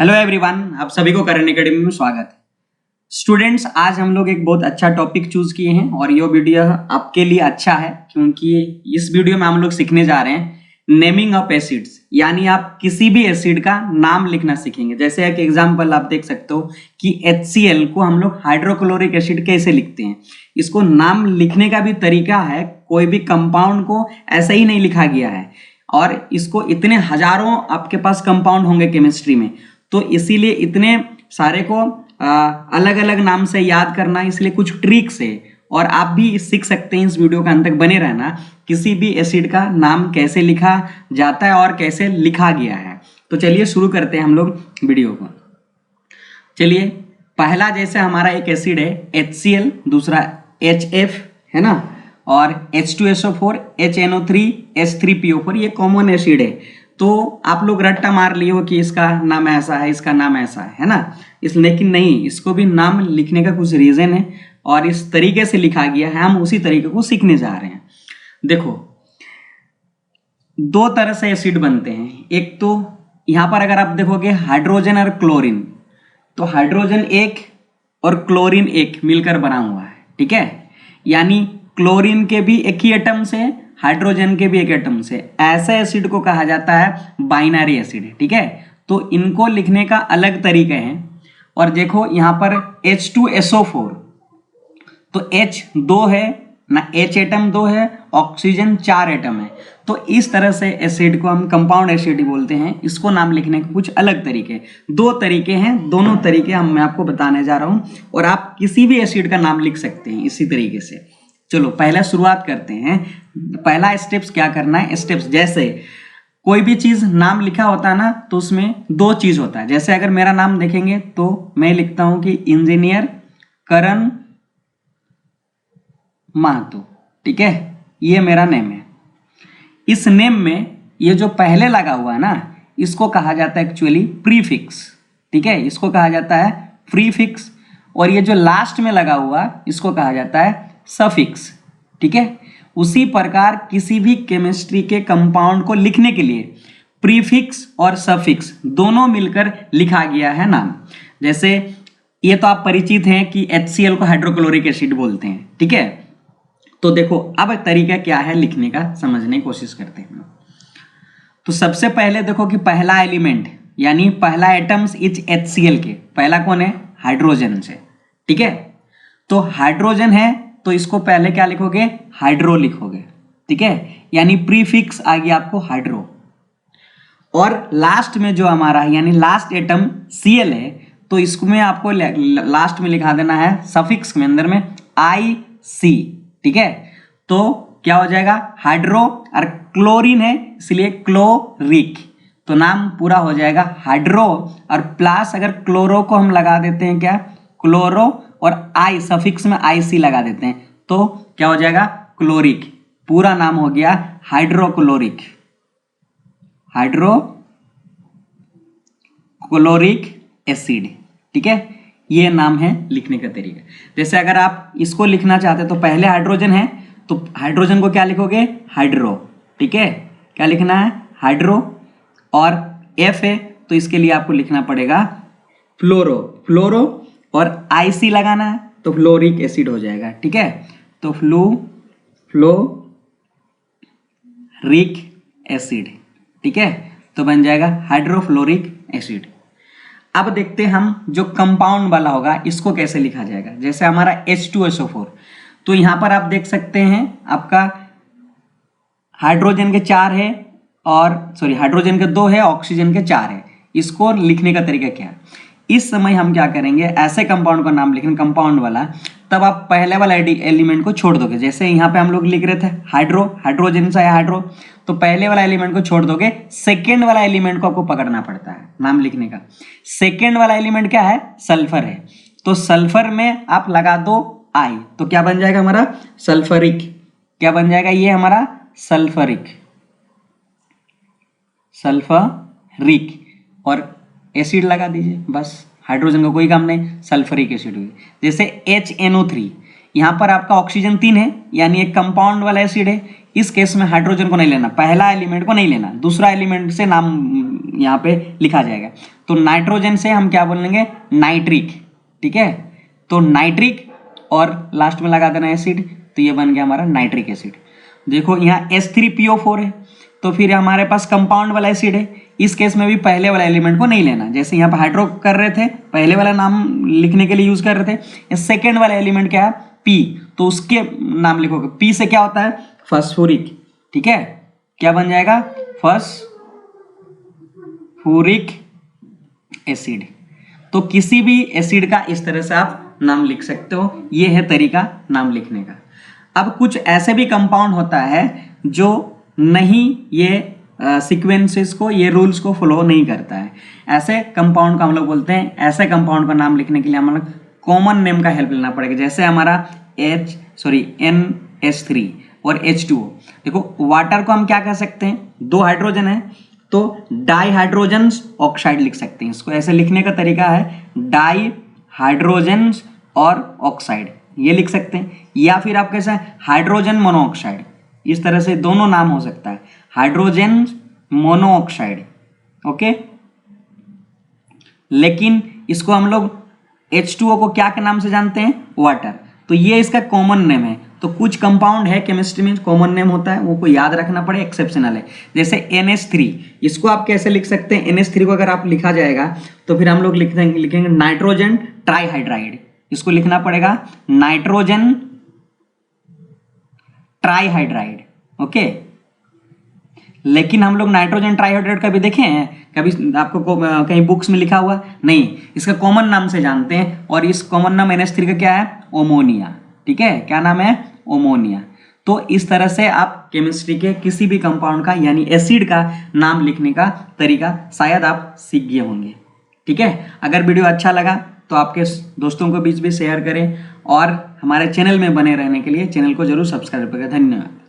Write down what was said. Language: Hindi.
हेलो एवरीवन, आप सभी को करण एकेडमी में स्वागत है। स्टूडेंट्स, आज हम लोग एक बहुत अच्छा टॉपिक चूज किए हैं और ये वीडियो आपके लिए अच्छा है क्योंकि इस वीडियो में हम लोग सीखने जा रहे हैं नेमिंग ऑफ एसिड्स, यानी आप किसी भी एसिड का नाम लिखना सीखेंगे। जैसे एक एग्जांपल आप देख सकते हो कि HCl को हम लोग हाइड्रोक्लोरिक एसिड कैसे लिखते हैं। इसको नाम लिखने का भी तरीका है, कोई भी कंपाउंड को ऐसा ही नहीं लिखा गया है और इसको इतने हजारों आपके पास कंपाउंड होंगे केमिस्ट्री में, तो इसीलिए इतने सारे को अलग अलग नाम से याद करना, इसलिए कुछ ट्रिक्स है और आप भी सीख सकते हैं। इस वीडियो का अंत तक बने रहना, किसी भी एसिड का नाम कैसे लिखा जाता है और कैसे लिखा गया है। तो चलिए शुरू करते हैं हम लोग वीडियो को। चलिए, पहला जैसे हमारा एक एसिड है HCl, दूसरा HF है ना, और H2SO4, HNO3, H3PO4, ये कॉमन एसिड है। तो आप लोग रट्टा मार लिए हो कि इसका नाम ऐसा है, इसका नाम ऐसा है ना, लेकिन नहीं, इसको भी नाम लिखने का कुछ रीजन है और इस तरीके से लिखा गया है, हम उसी तरीके को सीखने जा रहे हैं। देखो, दो तरह से एसिड बनते हैं। एक तो यहाँ पर अगर आप देखोगे हाइड्रोजन और क्लोरीन, तो हाइड्रोजन एक और क्लोरीन एक मिलकर बना हुआ है, ठीक है। यानी क्लोरीन के भी एक ही एटम से, हाइड्रोजन के भी एक एटम से, ऐसे एसिड को कहा जाता है बाइनरी एसिड, ठीक है। तो इनको लिखने का अलग तरीका है। और देखो यहाँ पर H2SO4, तो H 2 है ना, H एटम 2 है, ऑक्सीजन 4 एटम है। तो इस तरह से एसिड को हम कंपाउंड एसिड बोलते हैं। इसको नाम लिखने के कुछ अलग तरीके, दो तरीके हैं, दोनों तरीके मैं आपको बताने जा रहा हूं और आप किसी भी एसिड का नाम लिख सकते हैं इसी तरीके से। चलो पहले शुरुआत करते हैं। पहला स्टेप्स क्या करना है, स्टेप्स जैसे कोई भी चीज नाम लिखा होता है ना, तो उसमें दो चीज होता है। जैसे अगर मेरा नाम देखेंगे तो मैं लिखता हूं कि इंजीनियर करण महतो, ठीक है, ये मेरा नेम है। इस नेम में ये जो पहले लगा हुआ है ना, इसको कहा जाता है एक्चुअली प्रीफिक्स, ठीक है, इसको कहा जाता है प्रीफिक्स। और ये जो लास्ट में लगा हुआ, इसको कहा जाता है सफिक्स, ठीक है। उसी प्रकार किसी भी केमिस्ट्री के कंपाउंड को लिखने के लिए प्रीफिक्स और सफिक्स दोनों मिलकर लिखा गया है नाम। जैसे ये तो आप परिचित हैं कि HCl को हाइड्रोक्लोरिक एसिड बोलते हैं, ठीक है। तो देखो अब तरीका क्या है लिखने का, समझने की कोशिश करते हैं। तो सबसे पहले देखो कि पहला एलिमेंट यानी पहला एटम्स इस HCl के, पहला कौन है, हाइड्रोजन से, ठीक है। तो हाइड्रोजन है तो इसको पहले क्या लिखोगे, हाइड्रो लिखोगे, ठीक है, यानी प्रीफिक्स आ गया आपको हाइड्रो। और लास्ट में जो हमारा यानी लास्ट एटम Cl है, तो इसमें आपको लास्ट में लिखा देना है सफिक्स में, अंदर में IC, ठीक है। तो क्या हो जाएगा, हाइड्रो, और क्लोरीन है इसलिए क्लोरिक, तो नाम पूरा हो जाएगा हाइड्रो। और प्लस अगर क्लोरो को हम लगा देते हैं क्या, क्लोरो, और आई सफिक्स में IC लगा देते हैं, तो क्या हो जाएगा, क्लोरिक। पूरा नाम हो गया हाइड्रोक्लोरिक, हाइड्रोक्लोरिक एसिड, ठीक है। ये नाम है लिखने का तरीका। जैसे अगर आप इसको लिखना चाहते हैं तो पहले हाइड्रोजन है, तो हाइड्रोजन को क्या लिखोगे, हाइड्रो, ठीक है, क्या लिखना है, हाइड्रो। और F है तो इसके लिए आपको लिखना पड़ेगा फ्लोरो, फ्लोरो, और IC लगाना है तो फ्लोरिक एसिड हो जाएगा, ठीक है। तो फ्लोरिक एसिड, ठीक है, तो बन जाएगा हाइड्रोफ्लोरिक एसिड। अब देखते हैं हम जो कंपाउंड वाला होगा इसको कैसे लिखा जाएगा। जैसे हमारा H2SO4, तो यहां पर आप देख सकते हैं आपका हाइड्रोजन के 4 है, और सॉरी हाइड्रोजन के 2 है, ऑक्सीजन के 4 है। इसको लिखने का तरीका क्या है, इस समय हम क्या करेंगे, ऐसे कंपाउंड का नाम लिखेंगे कंपाउंड वाला, तब आप पहले वाला एलिमेंट को छोड़ दोगे। जैसे यहाँ पे हम लोग लिख रहे थे हाइड्रो, हाइड्रोजन से है हाइड्रो, तो पहले वाला एलिमेंट को छोड़ दोगे, सेकेंड वाला एलिमेंट को आपको पकड़ना पड़ता है नाम लिखने का। सेकेंड वाला एलिमेंट क्या है, सल्फर है, तो सल्फर में आप लगा दो I, तो क्या बन जाएगा हमारा, सल्फरिक। क्या बन जाएगा, ये हमारा सल्फरिक, सल्फरिक, और एसिड लगा दीजिए, बस हाइड्रोजन का कोई काम नहीं, सल्फरिक एसिड हुई। जैसे HNO3, यहाँ पर आपका ऑक्सीजन 3 है, यानी एक कंपाउंड वाला एसिड है। इस केस में हाइड्रोजन को नहीं लेना, पहला एलिमेंट को नहीं लेना, दूसरा एलिमेंट से नाम यहाँ पे लिखा जाएगा। तो तो नाइट्रोजन से हम क्या बोलेंगे, नाइट्रिक, ठीक है। तो नाइट्रिक और लास्ट में लगा देना एसिड, तो ये बन गया हमारा नाइट्रिक एसिड। देखो यहाँ H3PO4 है, तो फिर हमारे पास कंपाउंड वाला एसिड है। इस केस में भी पहले वाला एलिमेंट को नहीं लेना, जैसे यहाँ पर हाइड्रो कर रहे थे, पहले वाला नाम लिखने के लिए यूज कर रहे थे। सेकेंड वाला एलिमेंट क्या है, P, तो उसके नाम लिखोगे। P से क्या होता है, फॉस्फोरिक, ठीक है। क्या बन जाएगा, फॉस्फोरिक एसिड। तो किसी भी एसिड का इस तरह से आप नाम लिख सकते हो, ये है तरीका नाम लिखने का। अब कुछ ऐसे भी कंपाउंड होता है जो नहीं ये सीक्वेंसेस को, ये रूल्स को फॉलो नहीं करता है। ऐसे कंपाउंड को हम लोग बोलते हैं, ऐसे कंपाउंड का नाम लिखने के लिए हम लोग कॉमन नेम का हेल्प लेना पड़ेगा। जैसे हमारा NH3 और H2O। देखो वाटर को हम क्या कह सकते हैं, 2 हाइड्रोजन है तो डाई हाइड्रोजन्स ऑक्साइड लिख सकते हैं। इसको ऐसे लिखने का तरीका है डाई हाइड्रोजन्स और ऑक्साइड, ये लिख सकते हैं। या फिर आप कैसे हाइड्रोजन मोनोऑक्साइड, इस तरह से दोनों नाम हो सकता है, हाइड्रोजन मोनोऑक्साइड, ओके। लेकिन इसको हम लोग H2O को क्या के नाम से जानते हैं, वाटर। तो ये इसका कॉमन नेम है। तो कुछ कंपाउंड है केमिस्ट्री में कॉमन नेम होता है, वो को याद रखना पड़े, एक्सेप्शनल है। जैसे NH3, इसको आप कैसे लिख सकते हैं, NH3 को अगर आप लिखा जाएगा तो फिर हम लोग लिखेंगे नाइट्रोजन ट्राईहाइड्राइड। इसको लिखना पड़ेगा नाइट्रोजन ट्राईहाइड्राइड, ओके। लेकिन हम लोग नाइट्रोजन ट्राईहाइड्राइड कभी देखे हैं, कभी आपको कहीं बुक्स में लिखा हुआ नहीं, इसका कॉमन नाम से जानते हैं। और इस कॉमन नाम NH3 का क्या है, ओमोनिया, ठीक है। क्या नाम है, ओमोनिया। तो इस तरह से आप केमिस्ट्री के किसी भी कंपाउंड का यानी एसिड का नाम लिखने का तरीका शायद आप सीख गए होंगे, ठीक है। अगर वीडियो अच्छा लगा तो आपके दोस्तों को बीच भी शेयर करें और हमारे चैनल में बने रहने के लिए चैनल को जरूर सब्सक्राइब करें। धन्यवाद।